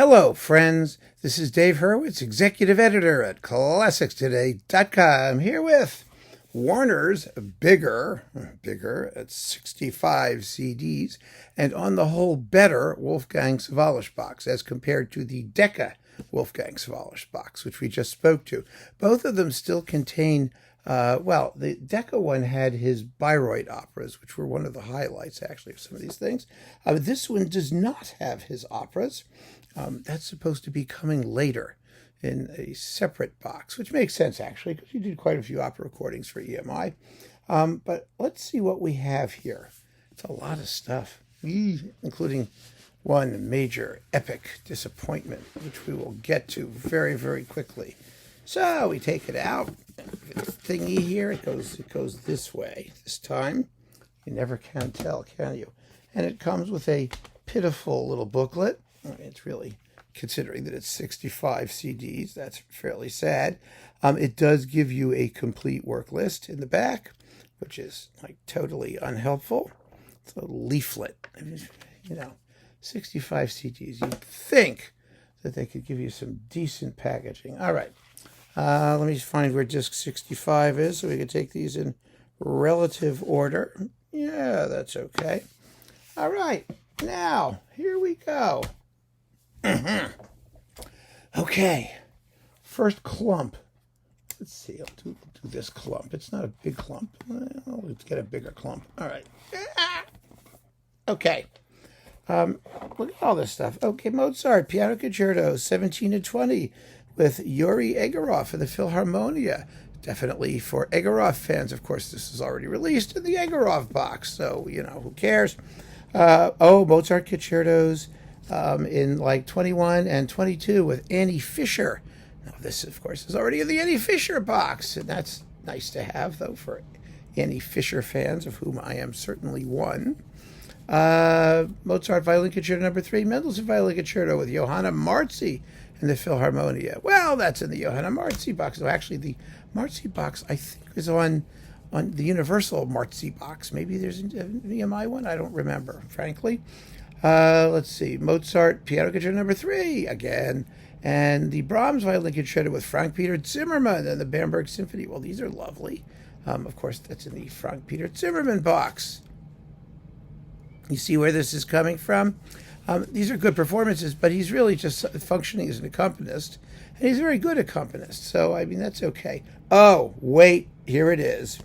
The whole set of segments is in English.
Hello, friends. This is Dave Hurwitz, executive editor at ClassicsToday.com, here with Warner's bigger at 65 CDs, and on the whole better Wolfgang Sawallisch box as compared to the Decca Wolfgang Sawallisch box, which we just spoke to. Both of them still contain, the Decca one had his Bayreuth operas, which were one of the highlights, actually, of some of these things. This one does not have his operas. That's supposed to be coming later in a separate box, which makes sense, actually, because you did quite a few opera recordings for EMI. But let's see what we have here. It's a lot of stuff, including one major epic disappointment, which we will get to very, very quickly. So we take it out. Thingy here, it goes this way this time. You never can tell, can you? And it comes with a pitiful little booklet. It's really, considering that it's 65 CDs, that's fairly sad. It does give you a complete work list in the back, which is like totally unhelpful. It's a leaflet. 65 CDs. You'd think that they could give you some decent packaging. All right. Let me find where disc 65 is so we can take these in relative order. Yeah, that's okay. All right. Now, here we go. Okay, first clump. Let's see, I'll do this clump. It's not a big clump. Well, let's get a bigger clump. All right. Okay. Look at all this stuff. Okay, Mozart, Piano Concerto, 17 and 20, with Yuri Egorov in the Philharmonia. Definitely for Egorov fans. Of course, this is already released in the Egorov box, so, who cares? Mozart Concertos, in like 21 and 22 with Annie Fisher. Now, this, of course, is already in the Annie Fisher box, and that's nice to have, though, for Annie Fisher fans, of whom I am certainly one. Mozart Violin Concerto No. 3, Mendelssohn Violin Concerto with Johanna Marzi in the Philharmonia. Well, that's in the Johanna Marzi box. So actually, the Marzi box, I think, is on the Universal Marzi box. Maybe there's an EMI one. I don't remember, frankly. Let's see, Mozart Piano Concerto No. 3 again, and the Brahms Violin Concerto with Frank Peter Zimmermann and the Bamberg Symphony. Well, these are lovely. Of course, that's in the Frank Peter Zimmermann box. You see where this is coming from? These are good performances, but he's really just functioning as an accompanist, and he's a very good accompanist, so, that's okay. Oh, wait, here it is.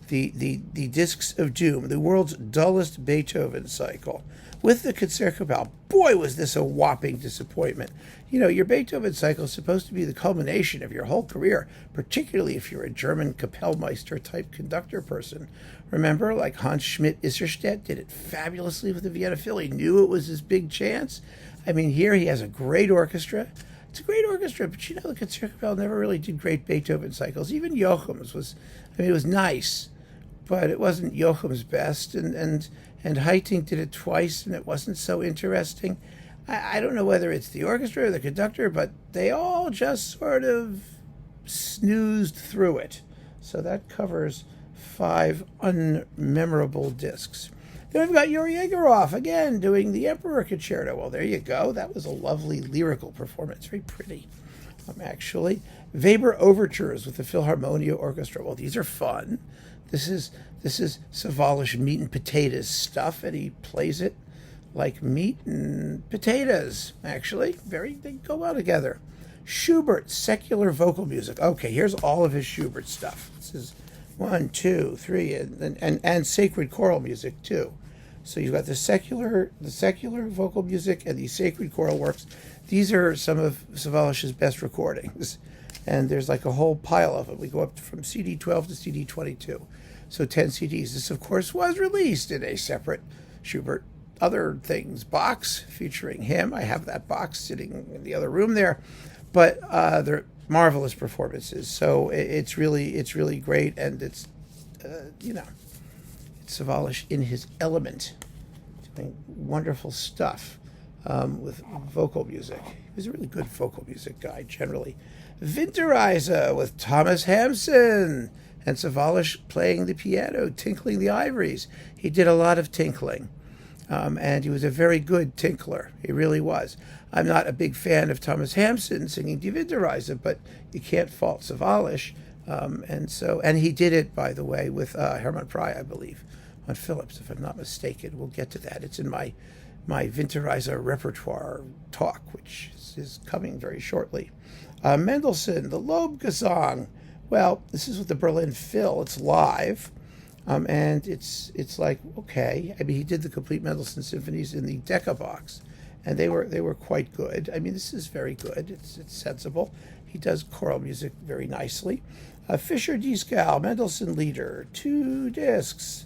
The Discs of Doom, the world's dullest Beethoven cycle, with the Concertgebouw. Boy, was this a whopping disappointment. Your Beethoven cycle is supposed to be the culmination of your whole career, particularly if you're a German Kapellmeister-type conductor person. Remember, like Hans Schmidt-Isserstedt did it fabulously with the Vienna Phil. He knew it was his big chance. Here he has a great orchestra. It's a great orchestra, but the Concertgebouw never really did great Beethoven cycles. Even Joachim's was, it was nice, but it wasn't Joachim's best, and Haitink did it twice, and it wasn't so interesting. I don't know whether it's the orchestra or the conductor, but they all just sort of snoozed through it. So that covers 5 unmemorable discs. Then we've got Yuri Egorov, again, doing the Emperor Concerto. Well, there you go. That was a lovely lyrical performance. Very pretty, actually. Weber Overtures with the Philharmonia Orchestra. Well, these are fun. This is Sawallisch meat and potatoes stuff, and he plays it like meat and potatoes, actually. They go well together. Schubert, secular vocal music. Okay, here's all of his Schubert stuff. This is 1, 2, 3, and sacred choral music, too. So you've got the secular vocal music and the sacred choral works. These are some of Sawallisch's best recordings, and there's like a whole pile of them. We go up from CD 12 to CD 22. So 10 CDs. This, of course, was released in a separate Schubert Other Things box featuring him. I have that box sitting in the other room there. But they're marvelous performances. So it's really great, and it's Sawallisch in his element, doing wonderful stuff with vocal music. He was a really good vocal music guy, generally. Winterreise with Thomas Hampson, and Sawallisch playing the piano, tinkling the ivories. He did a lot of tinkling. And he was a very good tinkler. He really was. I'm not a big fan of Thomas Hampson singing Die Winterreise, but you can't fault Sawallisch. And he did it, by the way, with Hermann Prey, I believe, on Philips, if I'm not mistaken. We'll get to that. It's in my Winterreise repertoire talk, which is coming very shortly. Mendelssohn, the Lobgesang. Well, this is with the Berlin Phil. It's live. And it's like, okay. I mean, he did the complete Mendelssohn symphonies in the Decca box, and they were quite good. I mean, this is very good. It's sensible. He does choral music very nicely. Fischer Dieskau, Mendelssohn Lieder, 2 discs.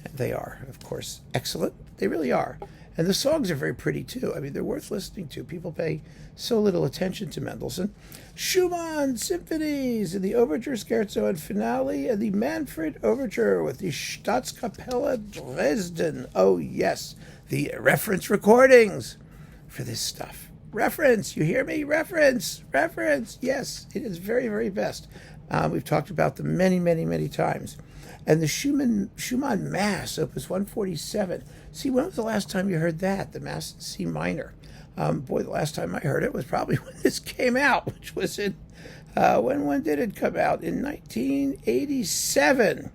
And they are, of course, excellent. They really are. And the songs are very pretty, too. I mean, they're worth listening to. People pay so little attention to Mendelssohn. Schumann Symphonies in the Overture, Scherzo, and Finale, and the Manfred Overture with the Staatskapelle Dresden. Oh, yes, the reference recordings for this stuff. Reference, you hear me? Reference. Yes, it is very, very best. We've talked about them many, many, many times. And the Schumann Mass, Opus 147. See, when was the last time you heard that? The Mass in C minor. Boy, the last time I heard it was probably when this came out, which was in, when did it come out? In 1987.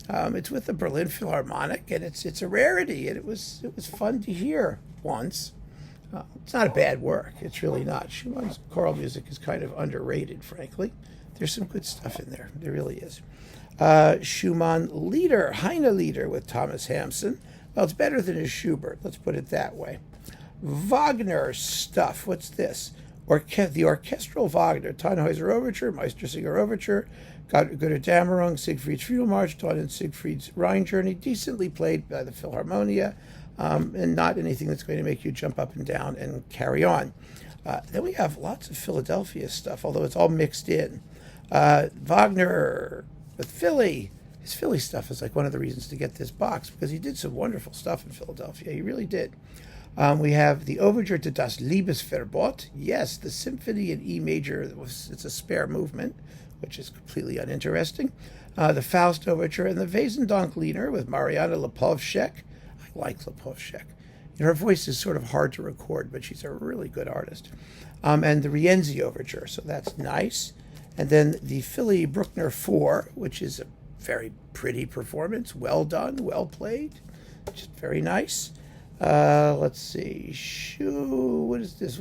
It's with the Berlin Philharmonic, and it's a rarity, and it was fun to hear once. It's not a bad work. It's really not. Schumann's choral music is kind of underrated, frankly. There's some good stuff in there. There really is. Schumann Lieder, Heine Lieder with Thomas Hampson. Well, it's better than his Schubert. Let's put it that way. Wagner stuff. What's this? The orchestral Wagner. Tannhäuser Overture, Meistersinger Overture, Götterdämmerung, Siegfried's Funeral March, Dawn and Siegfried's Rhine Journey. Decently played by the Philharmonia, and not anything that's going to make you jump up and down and carry on. Then we have lots of Philadelphia stuff, although it's all mixed in. Wagner with Philly. His Philly stuff is like one of the reasons to get this box, because he did some wonderful stuff in Philadelphia. He really did. We have the Overture to Das Liebesverbot. Yes, the Symphony in E major. It's a spare movement, which is completely uninteresting. The Faust Overture and the Wesendonck Lieder with Mariana Lipovshek. I like Lipovshek. Her voice is sort of hard to record, but she's a really good artist. And the Rienzi Overture, so that's nice. And then the Philly Bruckner 4, which is a very pretty performance. Well done, well played. Just very nice. Let's see. What is this?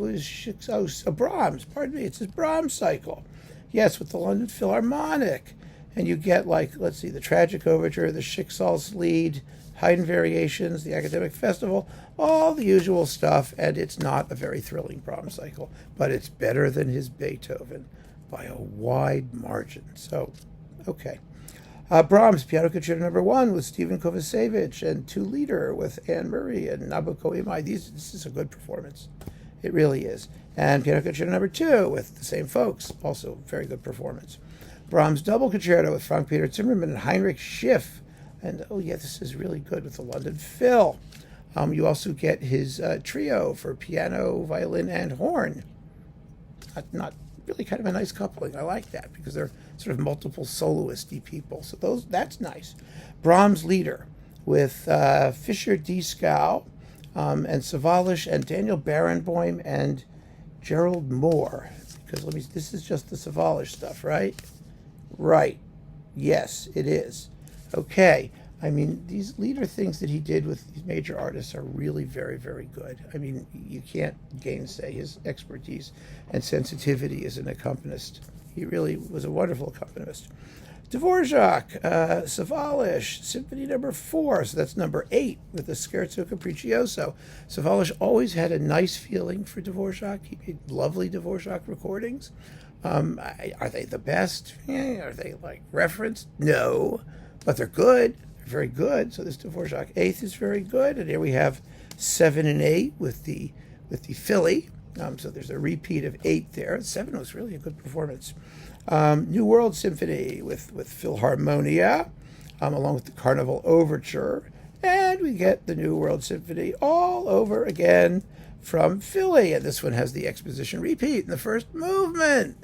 Brahms. Pardon me. It's his Brahms cycle. Yes, with the London Philharmonic. And you get, like, let's see, the Tragic Overture, the Schicksalslied, Haydn Variations, the Academic Festival, all the usual stuff. And it's not a very thrilling Brahms cycle, but it's better than his Beethoven by a wide margin. So, okay. Brahms, Piano Concerto No. 1 with Stephen Kovacevic, and 2 Lieder with Anne Murray and Nabucco Imai. This is a good performance. It really is. And Piano Concerto No. 2 with the same folks. Also very good performance. Brahms Double Concerto with Frank Peter Zimmermann and Heinrich Schiff. And, oh yeah, this is really good with the London Phil. You also get his trio for piano, violin, and horn. Not really kind of a nice coupling. I like that because they're sort of multiple soloist-y people. So that's nice. Brahms Lieder with Fischer Dieskau and Sawallisch and Daniel Barenboim and Gerald Moore. Because this is just the Sawallisch stuff, right? Right. Yes, it is. Okay. I mean, these Lieder things that he did with these major artists are really very, very good. I mean, you can't gainsay his expertise and sensitivity as an accompanist. He really was a wonderful accompanist. Dvorak, Sawallisch, Symphony No. 4, so that's No. 8 with the Scherzo Capriccioso. Sawallisch always had a nice feeling for Dvorak. He made lovely Dvorak recordings. Are they the best? Are they, like, referenced? No, but they're good. Very good. So this Dvorak 8th is very good. And here we have 7 and 8 with the Philly. So there's a repeat of 8 there. 7 was really a good performance. New World Symphony with Philharmonia, along with the Carnival Overture. And we get the New World Symphony all over again from Philly. And this one has the exposition repeat in the first movement.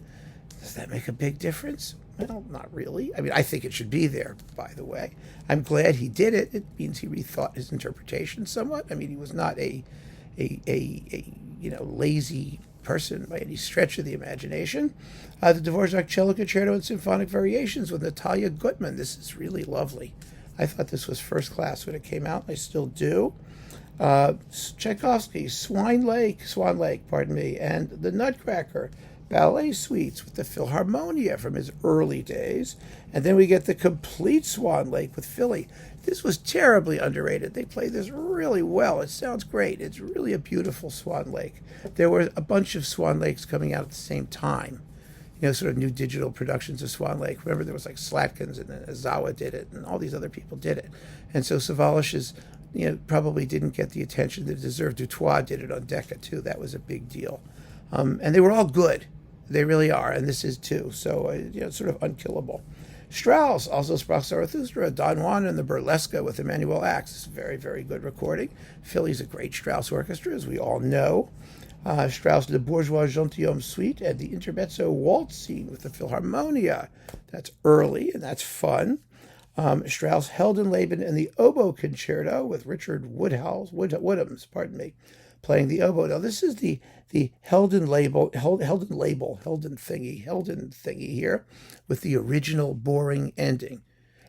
Does that make a big difference? Well, not really. I mean, I think it should be there, by the way. I'm glad he did it. It means he rethought his interpretation somewhat. I mean, he was not a lazy person by any stretch of the imagination. The Dvorak Cello Concerto and Symphonic Variations with Natalia Gutman. This is really lovely. I thought this was first class when it came out. I still do. Tchaikovsky, Swan Lake, and the Nutcracker ballet suites with the Philharmonia from his early days. And then we get the complete Swan Lake with Philly. This was terribly underrated. They play this really well. It sounds great. It's really a beautiful Swan Lake. There were a bunch of Swan Lakes coming out at the same time. Sort of new digital productions of Swan Lake. Remember, there was like Slatkins, and then Azawa did it, and all these other people did it. And so Sawallisch is, probably didn't get the attention that it deserved. Dutoit did it on Decca, too. That was a big deal. And they were all good. They really are, and this is too. So, sort of unkillable. Strauss, also sprach Zarathustra, Don Juan and the Burlesque with Emmanuel Axe. It's a very, very good recording. Philly's a great Strauss orchestra, as we all know. Strauss' Le Bourgeois Gentilhomme Suite and the Intermezzo Waltz Scene with the Philharmonia. That's early, and that's fun. Strauss' Heldenleben and the Oboe Concerto with Richard Woodhams, playing the oboe. Now, this is the Helden thingy here with the original boring ending.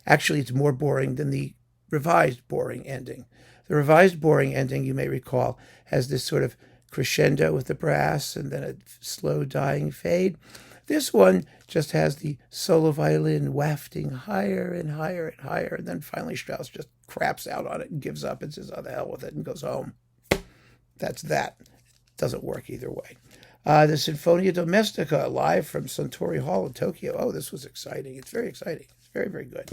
Actually, it's more boring than the revised boring ending. The revised boring ending, you may recall, has this sort of crescendo with the brass and then a slow dying fade. This one just has the solo violin wafting higher and higher and higher, and then finally Strauss just craps out on it and gives up and says, oh, the hell with it, and goes home. That's that. Doesn't work either way. The Sinfonia Domestica, live from Suntory Hall in Tokyo. Oh, this was exciting. It's very exciting. It's very, very good.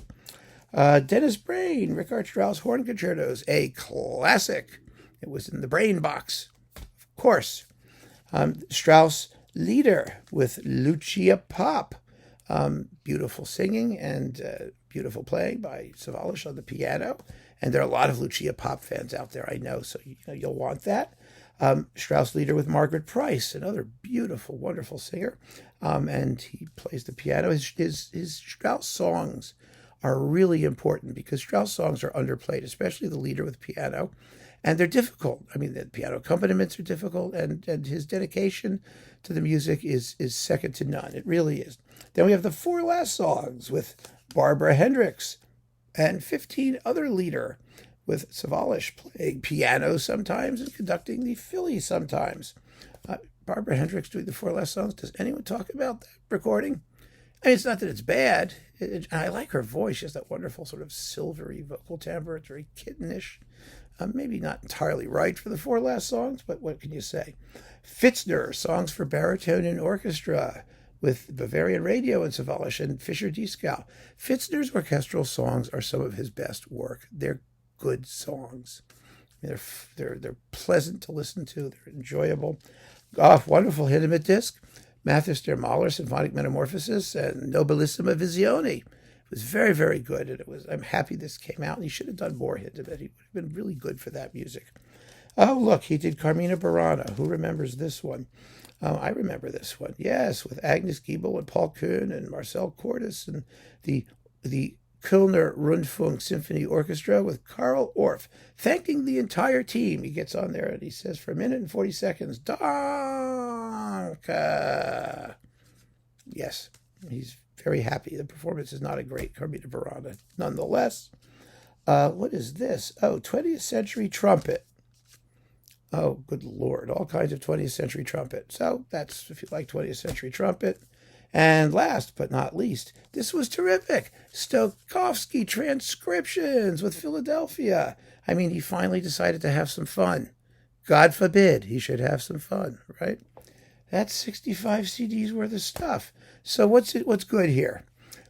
Dennis Brain, Richard Strauss Horn Concertos, a classic. It was in the Brain box, of course. Strauss Lieder with Lucia Pop. Beautiful singing and beautiful playing by Sawallisch on the piano. And there are a lot of Lucia Pop fans out there, I know, so you'll want that. Strauss Lieder with Margaret Price, another beautiful, wonderful singer. And he plays the piano. His Strauss songs are really important because Strauss songs are underplayed, especially the Lieder with piano. And they're difficult. I mean, the piano accompaniments are difficult, and his dedication to the music is second to none. It really is. Then we have the four last songs with Barbara Hendricks and 15 other Lieder, with Sawallisch playing piano sometimes and conducting the Philly sometimes. Barbara Hendricks doing the four last songs. Does anyone talk about that recording? I mean, it's not that it's bad. I like her voice. She has that wonderful sort of silvery vocal timbre. It's very kittenish. Maybe not entirely right for the four last songs, but what can you say? Pfitzner, Songs for Baritone and Orchestra, with Bavarian Radio and Sawallisch and Fischer-Dieskau. Pfitzner's orchestral songs are some of his best work. They're good songs. They're pleasant to listen to. They're enjoyable. Wonderful Hindemith disc. Mathis der Mahler, Symphonic Metamorphosis, and Nobilissima Visione. It was very, very good, and I'm happy this came out, and he should have done more Hindemith. He would have been really good for that music. Oh, look, he did Carmina Burana. Who remembers this one? I remember this one. Yes, with Agnes Giebel and Paul Kuhn and Marcel Cordes and the Kölner Rundfunk Symphony Orchestra with Karl Orff, thanking the entire team. He gets on there and he says, for a minute and 40 seconds, Danke. Yes, he's very happy. The performance is not a great Carmina Burana. Nonetheless, what is this? Oh, 20th Century Trumpet. Oh, good Lord. All kinds of 20th Century Trumpet. So that's, if you like 20th Century Trumpet. And last but not least, this was terrific. Stokowski transcriptions with Philadelphia. I mean, he finally decided to have some fun. God forbid he should have some fun, right? That's 65 CDs worth of stuff. So what's good here?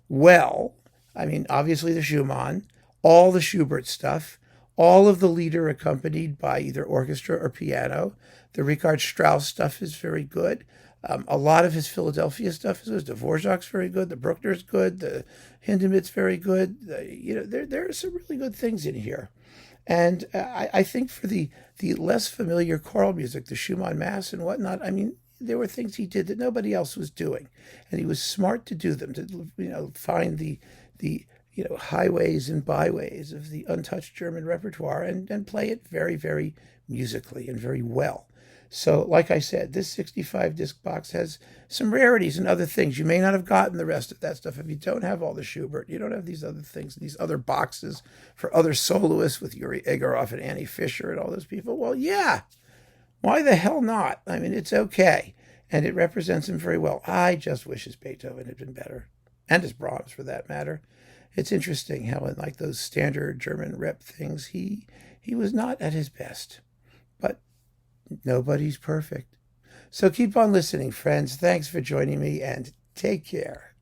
Well, I mean, obviously the Schumann, all the Schubert stuff, all of the Lieder accompanied by either orchestra or piano. The Richard Strauss stuff is very good. A lot of his Philadelphia stuff is good. Dvorak's very good. The Bruckner's good. The Hindemith's very good. There are some really good things in here. And I think for the less familiar choral music, the Schumann Mass and whatnot, I mean, there were things he did that nobody else was doing, and he was smart to do them, to find the highways and byways of the untouched German repertoire and play it very, very musically and very well. So, like I said, this 65 disc box has some rarities and other things. You may not have gotten the rest of that stuff if you don't have all the Schubert. You don't have these other things, these other boxes for other soloists with Yuri Egorov and Annie Fisher and all those people. Well, yeah, why the hell not? I mean, it's okay. And it represents him very well. I just wish his Beethoven had been better. And his Brahms, for that matter. It's interesting how in like those standard German rep things, he was not at his best. But nobody's perfect. So keep on listening, friends. Thanks for joining me, and take care.